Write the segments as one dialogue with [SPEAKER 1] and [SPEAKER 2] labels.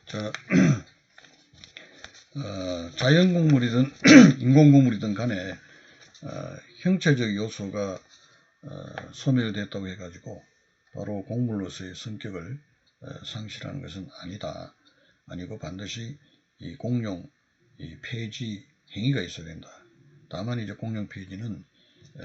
[SPEAKER 1] 자, 자연곡물이든 인공곡물이든 간에 형체적 요소가 소멸됐다고 해가지고 바로 곡물로서의 성격을 상실하는 것은 아니고 반드시 이 공용 이 폐지 행위가 있어야 된다. 다만 이제 공용 폐지는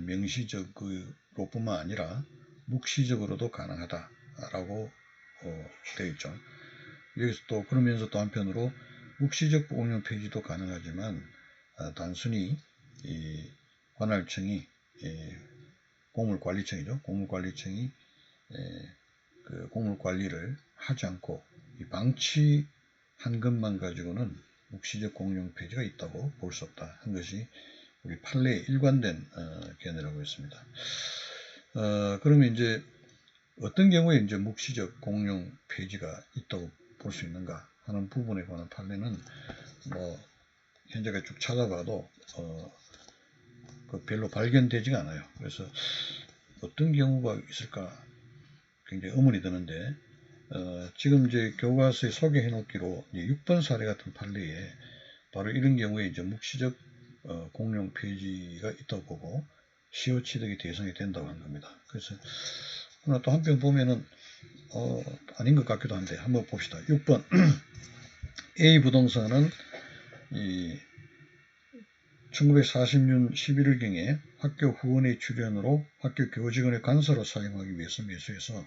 [SPEAKER 1] 명시적으로뿐만 아니라 묵시적으로도 가능하다라고 되어 있죠. 여기서 또 그러면서 또 한편으로 묵시적 공용 폐지도 가능하지만 단순히 이 관할청이 공물관리청이죠. 공물관리청이 그 공물관리를 하지 않고 이 방치한 것만 가지고는 묵시적 공용 폐지가 있다고 볼 수 없다 한 것이 우리 판례의 일관된 견해라고 했습니다. 그러면 이제 어떤 경우에 이제 묵시적 공용 폐지가 있다고 볼 수 있는가 하는 부분에 관한 판례는 뭐 현재까지 쭉 찾아봐도 별로 발견되지가 않아요. 그래서 어떤 경우가 있을까 굉장히 의문이 드는데 지금 이제 교과서에 소개해 놓기로 6번 사례 같은 판례에 바로 이런 경우에 이제 묵시적 공용 폐지가 있다고 보고 시효 취득의 대상이 된다고 한 겁니다. 그래서 또 한편 보면은 아닌 것 같기도 한데 한번 봅시다. 6번 A 부동산은 1940년 11월경에 학교 후원의 출연으로 학교 교직원의 관사로 사용하기 위해서 매수해서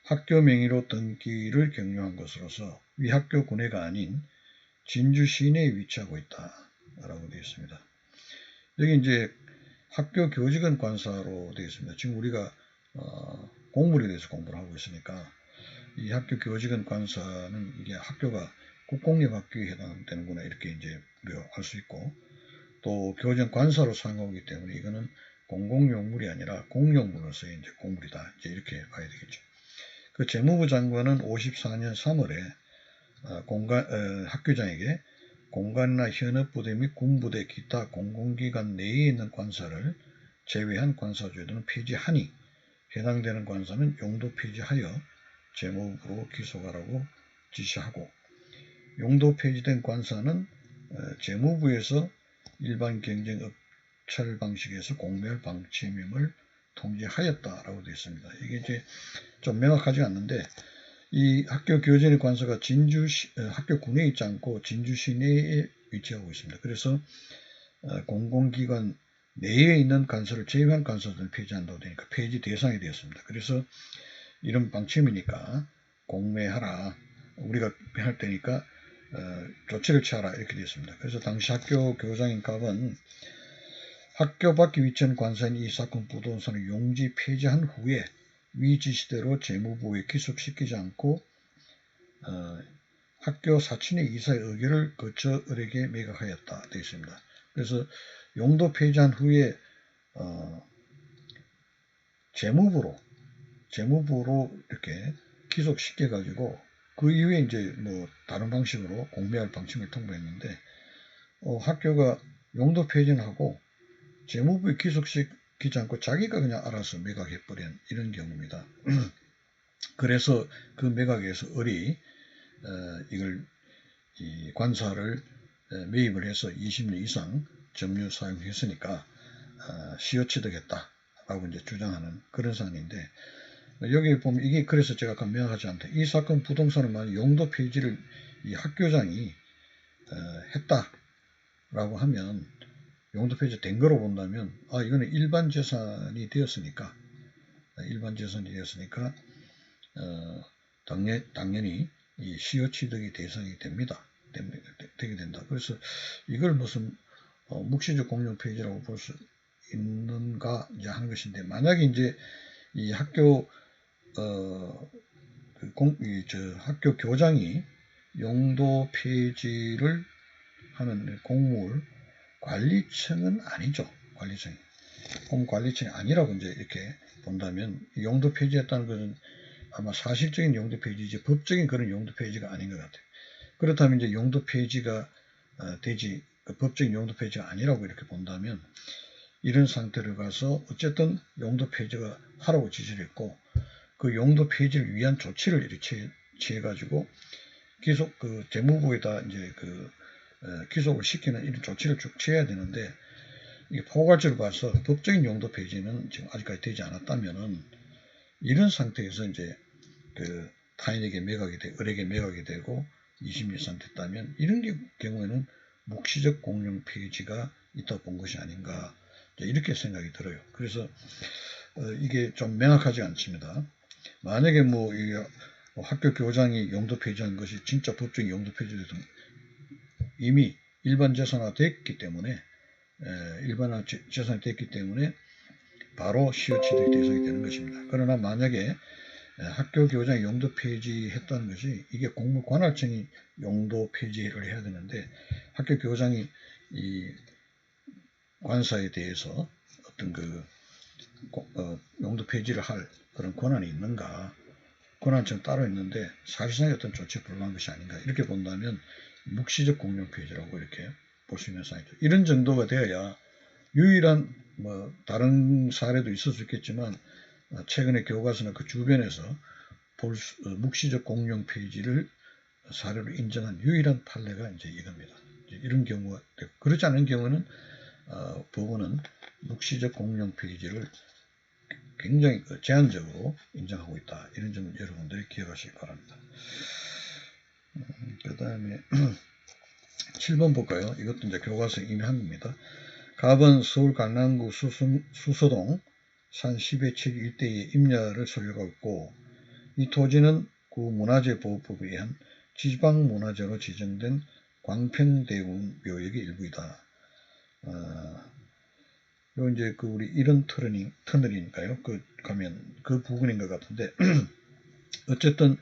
[SPEAKER 1] 학교 명의로 등기를 경료한 것으로서 위 학교 군내가 아닌 진주 시내에 위치하고 있다 라고 되어 있습니다. 여기 이제 학교 교직원 관사로 되어 있습니다. 지금 우리가 공물에 대해서 공부를 하고 있으니까 이 학교 교직원 관사는 이게 학교가 국공립학교에 해당되는구나 이렇게 이제 우리가 알 수 있고 또 교직원 관사로 사용하기 때문에 이거는 공공용물이 아니라 공용물로서의 이제 공물이다 이제 이렇게 봐야 되겠죠. 그 재무부 장관은 54년 3월에 학교장에게 공관이나 현업부대 및 군부대 기타 공공기관 내에 있는 관사를 제외한 관사조례는 폐지하니 해당되는 관사는 용도 폐지하여 재무부로 기소하라고 지시하고 용도 폐지된 관사는 재무부에서 일반 경쟁 업찰 방식에서 공멸 방침임을 통지하였다라고 되어 있습니다. 이게 이제 좀 명확하지 않는데 이 학교 교직원의 관사가 학교 군에 있지 않고 진주 시내에 위치하고 있습니다. 그래서 공공기관 내에 있는 관사를 제외한 관사들을 폐지한다고 되니까 폐지 대상이 되었습니다. 그래서 이런 방침이니까 공매하라. 우리가 할 때니까 조치를 취하라 이렇게 되었습니다. 그래서 당시 학교 교장인 갑은 학교 밖에 위치한 관사인 이 사건 부동산을 용지 폐지한 후에 위 지시대로 재무부에 기속시키지 않고 학교 사친의 이사의 의결을 거쳐 을에게 매각하였다 되어 있습니다. 그래서 용도 폐지한 후에 재무부로 이렇게 기속시켜 가지고 그 이후에 이제 뭐 다른 방식으로 공매할 방침을 통보했는데 학교가 용도 폐지는 하고 재무부에 기속시키지 않고 자기가 그냥 알아서 매각해버린 이런 경우입니다. 그래서 그 매각에서 을이 이걸 이 관사를 매입을 해서 20년 이상 점유 사용했으니까 시효 취득했다라고 이제 주장하는 그런 사안인데 여기 보면 이게 그래서 제가 아까 명확하지 않다. 이 사건 부동산은 만약 용도 폐지를 이 학교장이 했다라고 하면 용도 폐지 된 거로 본다면 이거는 일반 재산이 되었으니까 당연히 이 시효 취득의 대상이 되게 된다. 그래서 이걸 무슨 묵시적 공용 폐지라고 볼 수 있는가 이제 하는 것인데 만약에 이제 이 학교 학교 교장이 용도 폐지를 하는 공물 관리청은 아니죠. 공관리청이 아니라고 이제 이렇게 본다면 용도 폐지했다는 것은 아마 사실적인 용도 폐지지 법적인 그런 용도 폐지가 아닌 것 같아요. 그렇다면 이제 용도 폐지가 법적인 용도 폐지가 아니라고 이렇게 본다면 이런 상태를 가서 어쨌든 용도 폐지가 하라고 지시를 했고 그 용도 폐지를 위한 조치를 이렇게 취해가지고 기속 재무부에다 이제 기속을 시키는 이런 조치를 쭉 취해야 되는데, 이게 포괄적으로 봐서 법적인 용도 폐지는 지금 아직까지 되지 않았다면은, 이런 상태에서 이제 타인에게 매각이 되고 을에게 매각이 되고 20년 이상 됐다면, 이런 경우에는 묵시적 공용 폐지가 있다고 본 것이 아닌가, 이렇게 생각이 들어요. 그래서 이게 좀 명확하지 않습니다. 만약에 학교 교장이 용도 폐지한 것이 진짜 법적인 용도 폐지돼서 이미 일반 재산화 됐기 때문에 바로 시효 취득 대상이 되는 것입니다. 그러나 만약에 학교 교장이 용도 폐지했다는 것이, 이게 공무관할청이 용도 폐지를 해야 되는데, 학교 교장이 이 관사에 대해서 어떤 용도 폐지를 할 그런 권한이 있는가, 권한청 따로 있는데 사실상의 어떤 조치에 불과한 것이 아닌가, 이렇게 본다면 묵시적 공용 폐지라고 이렇게 볼 수 있는 상황이죠. 이런 정도가 되어야 유일한 다른 사례도 있을 수 있겠지만, 최근에 교과서나 그 주변에서 묵시적 공용 폐지를 사례로 인정한 유일한 판례가 이제 이겁니다. 이런 경우가 되고, 그렇지 않은 경우는 법원은 묵시적 공용 폐지를 굉장히 제한적으로 인정하고 있다. 이런 점을 여러분들이 기억하시기 바랍니다. 그 다음에 7번 볼까요? 이것도 이제 교과서에 이미 한 겁니다. 갑은 서울 강남구 수서동 산 10의 7 일대에 임야를 소유하고 있고, 이 토지는 구 문화재보호법에 의한 지방문화재로 지정된 광평대군 묘역의 일부이다. 요 이제 우리 이런 터널이니까요. 가면 그 부분인 것 같은데, 어쨌든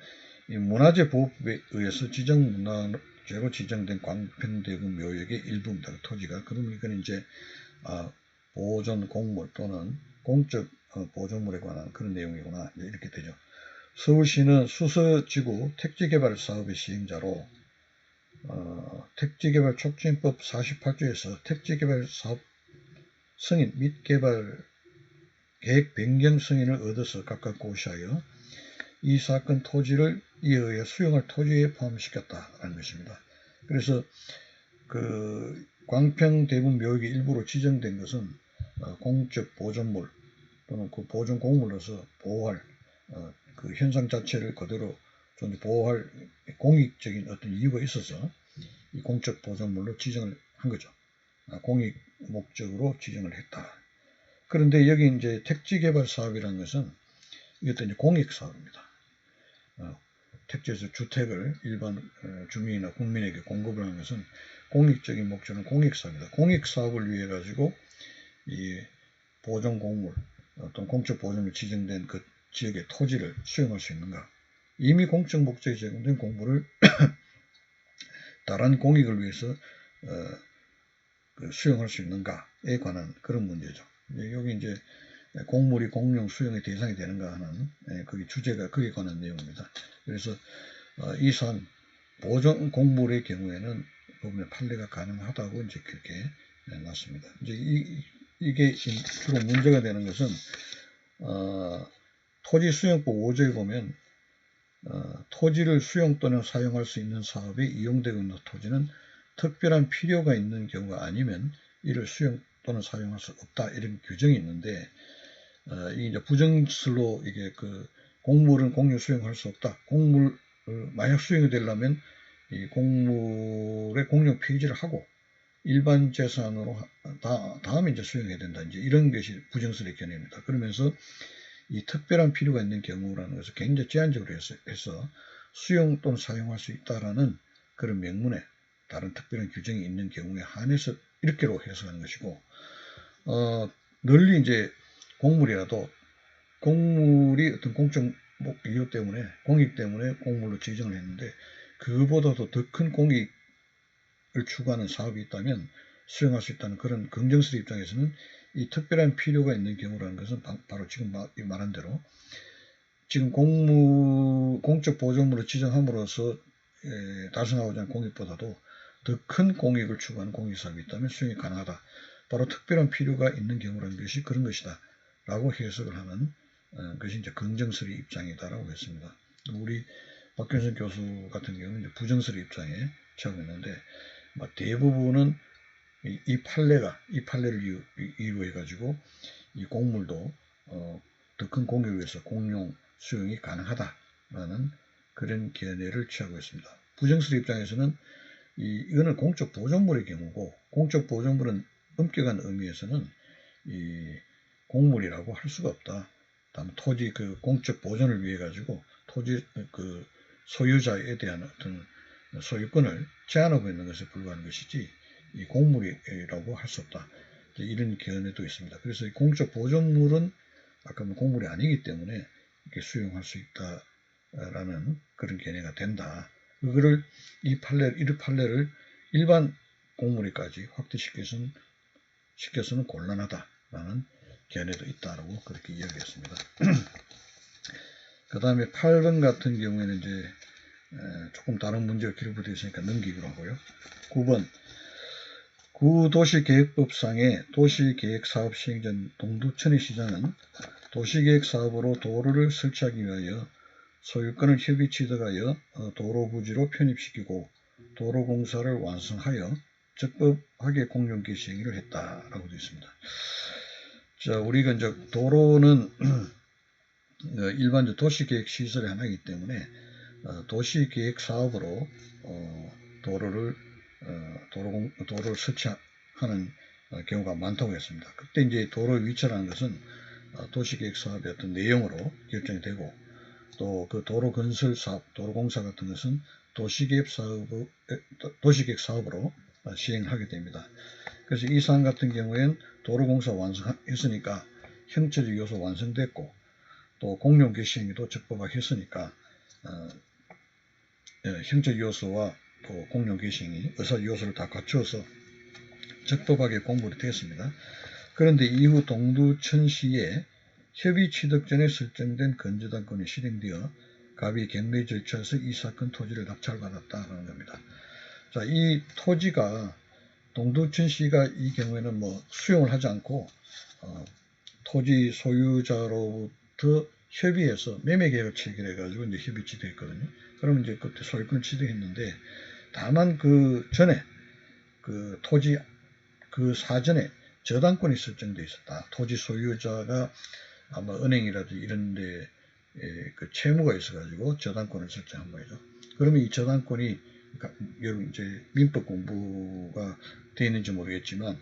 [SPEAKER 1] 이 문화재보호법에 의해서 지정문화재로 지정된 광평대군 묘역의 일부입니다. 그 토지가. 그러면 이건 이제 보존 공물 또는 공적 보존물에 관한 그런 내용이구나, 이렇게 되죠. 서울시는 수서지구 택지개발 사업의 시행자로 택지개발 촉진법 48조에서 택지개발 사업 승인 및 개발 계획 변경 승인을 얻어서 각각 고시하여 이 사건 토지를 이에 의해 수용할 토지에 포함시켰다라는 것입니다. 그래서 광평대군 묘역의 일부로 지정된 것은 공적 보존물 또는 그 보존 공물로서 보호할 그 현상 자체를 그대로 보호할 공익적인 어떤 이유가 있어서 이 공적 보존물로 지정을 한 거죠. 공익 목적으로 지정을 했다. 그런데 여기 이제 택지개발 사업이라는 것은 이것도 이제 공익 사업입니다. 택지에서 주택을 일반 주민이나 국민에게 공급을 하는 것은 공익적인 목적은 공익 사업입니다. 공익 사업을 위해 가지고 이 보존 공물 어떤 공적 보존으로 지정된 그 지역의 토지를 수용할 수 있는가? 이미 공적 목적에 제공된 공물을 다른 공익을 위해서 수용할 수 있는가에 관한 그런 문제죠. 여기 이제 공물이 공용 수용의 대상이 되는가 하는 그게 주제가 거기에 관한 내용입니다. 그래서 이 사안 보존 공물의 경우에는 법원의 판례가 가능하다고 이제 그렇게 났습니다. 이제 이게 주로 문제가 되는 것은 토지수용법 5조에 보면 토지를 수용 또는 사용할 수 있는 사업에 이용되고 있는 토지는 특별한 필요가 있는 경우가 아니면 이를 수용 또는 사용할 수 없다, 이런 규정이 있는데, 이게 이제 부정설로 이게 공물은 공유 수용할 수 없다. 공물 만약 수용이 되려면 이 공물의 공용 폐지를 하고 일반 재산으로 다음에 이제 수용해야 된다. 이제 이런 것이 부정설의 견해입니다. 그러면서 이 특별한 필요가 있는 경우라는 것을 굉장히 제한적으로 해서 수용 또는 사용할 수 있다라는 그런 명문에 다른 특별한 규정이 있는 경우에 한해서 이렇게로 해석하는 것이고, 널리 이제 공물이라도 공물이 어떤 공적 이유 때문에 공익 때문에 공물로 지정을 했는데 그거보다도 더 큰 공익을 추구하는 사업이 있다면 수용할 수 있다는 그런 긍정설의 입장에서는 이 특별한 필요가 있는 경우라는 것은 바로 지금 말한 대로 지금 공적 보존물로 지정함으로써 달성하고자 하는 공익보다도 더 큰 공익을 추구하는 공익사업이 있다면 수용이 가능하다. 바로 특별한 필요가 있는 경우라는 것이 그런 것이다 라고 해석을 하는 것이 이제 긍정설의 입장이다라고 했습니다. 우리 박균선 교수 같은 경우는 이제 부정설의 입장에 취하고 있는데, 대부분은 이 판례를 이유로 해가지고 이 곡물도 더 큰 공격을 위해서 공용 수용이 가능하다라는 그런 견해를 취하고 있습니다. 부정설의 입장에서는 이거는 공적 보존물의 경우고, 공적 보존물은 엄격한 의미에서는 이 곡물이라고 할 수가 없다. 다음 토지 그 공적 보존을 위해 가지고 토지 그 소유자에 대한 어떤 소유권을 제한하고 있는 것에 불과한 것이지 이 곡물이라고 할 수 없다. 이런 견해도 있습니다. 그래서 이 공적 보존물은 아까 곡물이 아니기 때문에 이렇게 수용할 수 있다라는 그런 견해가 된다. 이거를 이 판례를 일반 곡물에까지 확대시켜서는 곤란하다라는 견해도 있다라고 그렇게 이야기했습니다. 그 다음에 8번 같은 경우에는 이제 조금 다른 문제가 기록되어 있으니까 넘기기로 하고요. 9번 구도시계획법상의 도시계획사업 시행 전 동두천의 시장은 도시계획사업으로 도로를 설치하기 위하여 소유권을 협의 취득하여 도로 부지로 편입시키고 도로공사를 완성하여 적법하게 공용기 시행을 했다라고 되어 있습니다. 자, 우리가 이제 도로는 일반적 도시계획 시설의 하나이기 때문에 도시계획 사업으로 도로를 설치하는 경우가 많다고 했습니다. 그때 이제 도로의 위치라는 것은 도시계획 사업의 어떤 내용으로 결정이 되고, 또 그 도로 건설 사업, 도로공사 같은 것은 도시계획 사업으로 시행을 하게 됩니다. 그래서 이 사안 같은 경우에는 도로공사 완성했으니까 형체적 요소 완성됐고, 또 공용기 시행도 적법하게 했으니까 형체적 요소와 또 공용기 시행이 의사 요소를 다 갖추어서 적법하게 공부가 되었습니다. 그런데 이후 동두천시에 협의 취득 전에 설정된 건조단권이 실행되어 갑이 경매 절차에서 이 사건 토지를 낙찰받았다는 겁니다. 자, 이 토지가 동두천시가 이 경우에는 수용을 하지 않고 토지 소유자로부터 협의해서 매매 계약을 체결해 가지고 이제 협의 취득했거든요. 그러면 이제 그때 소유권 취득했는데, 다만 그 전에 그 토지 그 사전에 저당권이 설정되어 있었다. 토지 소유자가 아마 은행이라든지 이런 데 그 채무가 있어가지고 저당권을 설정한 거죠. 그러면 이 저당권이, 여러분 이제 민법 공부가 되어 있는지 모르겠지만,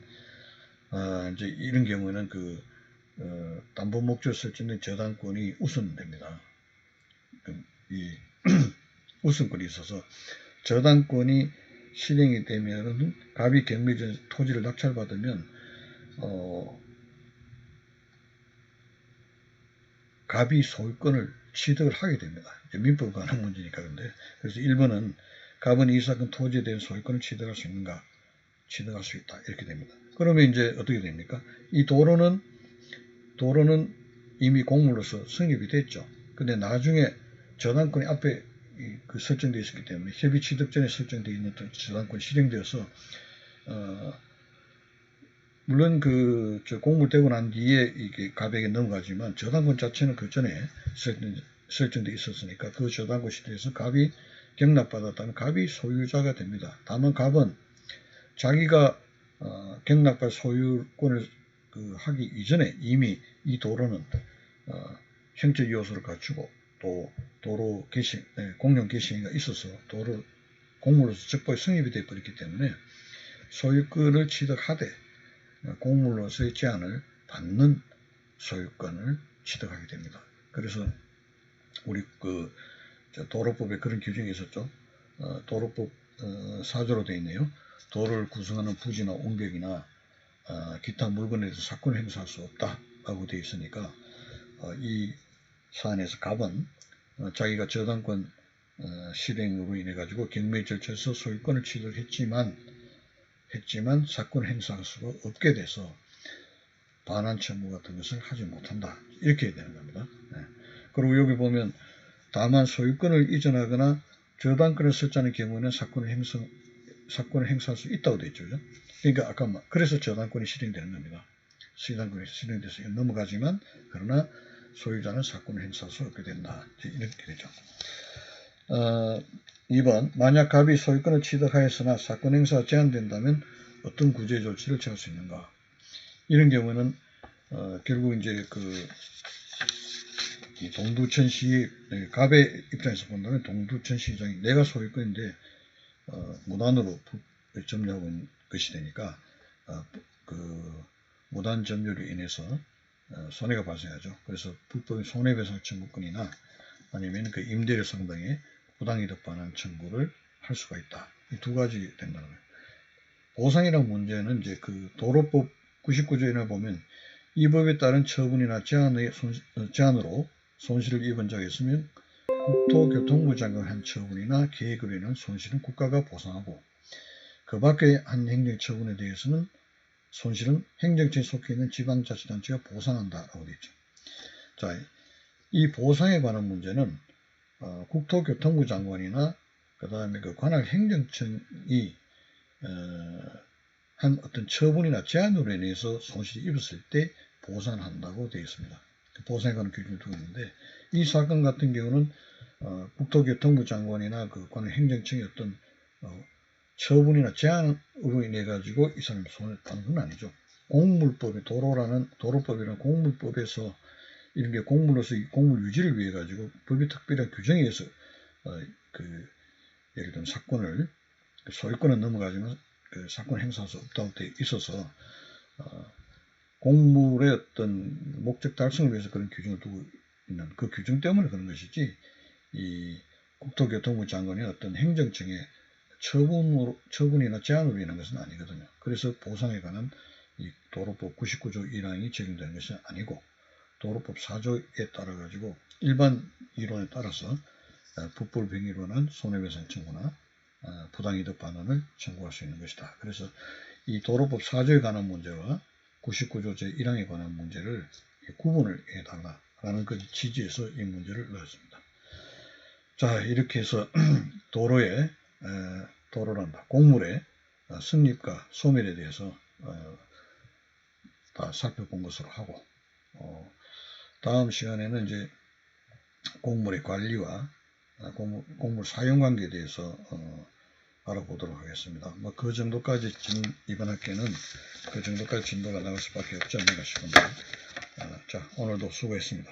[SPEAKER 1] 이제 이런 경우에는 담보 목적 설정된 저당권이 우선됩니다. 이 우선권이 있어서 저당권이 실행이 되면은 갑이 경매 전 토지를 낙찰받으면 갑이 소유권을 취득을 하게 됩니다. 민법에 관한 문제니까. 근데 그래서 1번은 갑은 이 사건 토지에 대한 소유권을 취득할 수 있는가? 취득할 수 있다. 이렇게 됩니다. 그러면 이제 어떻게 됩니까? 이 도로는 이미 공물로서 성립이 됐죠. 근데 나중에 저당권이 앞에 설정되어 있었기 때문에 협의 취득 전에 설정되어 있는 저당권이 실행되어서 물론 공물되고 난 뒤에 이게 갑에게 넘어가지만 저당권 자체는 그 전에 설정되어 있었으니까 그 저당권 시대에서 갑이 경락받았다면 갑이 소유자가 됩니다. 다만 갑은 자기가 경락받을 소유권을 하기 이전에 이미 이 도로는 형적 요소를 갖추고 또 도로 개시, 공용 개시가 있어서 도로 공물로서 적법히 성립이 되어 버렸기 때문에 소유권을 취득하되 공물로서의 제한을 받는 소유권을 취득하게 됩니다. 그래서 우리 도로법에 그런 규정이 있었죠. 도로법 4조로 되어 있네요. 도로를 구성하는 부지나 옹벽이나 기타 물건에 대해서 사건을 행사할 수 없다라고 되어 있으니까 이 사안에서 갑은 자기가 저당권 실행으로 인해 가지고 경매 절차에서 소유권을 취득했지만 사건을 행사할 수가 없게 돼서 반환 채무 같은 것을 하지 못한다. 이렇게 해야 되는 겁니다. 그리고 여기 보면 다만 소유권을 이전하거나 저당권을 설정하는 경우에는 사건을 행사할 수 있다고 되어 있죠. 그러니까 아까 그래서 저당권이 실행되는 겁니다. 저당권이 실행돼서 넘어가지만 그러나 소유자는 사건을 행사할 수 없게 된다. 이렇게 되죠. 2번 만약 갑이 소유권을 취득하였으나 사건 행사가 제한된다면 어떤 구제 조치를 취할 수 있는가? 이런 경우는 결국 이제 이 동두천시 갑의 입장에서 본다면 동두천시장이 내가 소유권인데 무단으로 점유하고 있는 것이 되니까 무단 점유로 인해서 손해가 발생하죠. 그래서 불법인 손해배상 청구권이나 아니면 그 임대료 상당의 부당이득 반환 청구를 할 수가 있다. 이 두 가지 된다는 거예요. 보상이라는 문제는 이제 도로법 99조에 보면 이 법에 따른 처분이나 제한으로 손실을 입은 자가 있으면 국토교통부 장관이 한 처분이나 계획으로 인한 손실은 국가가 보상하고 그 밖의 한 행정처분에 대해서는 손실은 행정처에 속해 있는 지방자치단체가 보상한다라고 되어 있죠. 자, 이 보상에 관한 문제는 국토교통부 장관이나 그 다음에 관할 행정청이 한 어떤 처분이나 제한으로 인해서 손실이 입었을 때 보상한다고 되어 있습니다. 보상에 관한 규정을 두고 있는데 이 사건 같은 경우는 국토교통부 장관이나 관할 행정청의 어떤 처분이나 제한으로 인해 가지고 이 사람이 손해를 받는 건 아니죠. 공물법이 도로법이라는 공물법에서 이런 게 공물로서 공물 유지를 위해 가지고 법이 특별한 규정에 의해서 예를 들면 사건을 소유권은 넘어가지만 사건 행사할 수 없다고 돼 있어서 공물의 어떤 목적 달성을 위해서 그런 규정을 두고 있는 그 규정 때문에 그런 것이지 이 국토교통부 장관이 어떤 행정청의 처분이나 제한으로 인한 것은 아니거든요. 그래서 보상에 관한 이 도로법 99조 1항이 적용되는 것이 아니고 도로법 4조에 따라 가지고 일반 이론에 따라서 불법 행위로 인한 손해배상 청구나 부당이득 반환을 청구할 수 있는 것이다. 그래서 이 도로법 4조에 관한 문제와 99조 제1항에 관한 문제를 구분을 해달라라는 그 취지에서 이 문제를 넣었습니다. 자, 이렇게 해서 도로란다. 공물의 승립과 소멸에 대해서 다 살펴본 것으로 하고 다음 시간에는 이제 공물의 관리와 공물 사용 관계에 대해서 알아보도록 하겠습니다. 그 정도까지 이번 학기는 그 정도까지 진도가 나갈 수밖에 없지 않는가 싶습니다. 자, 오늘도 수고했습니다.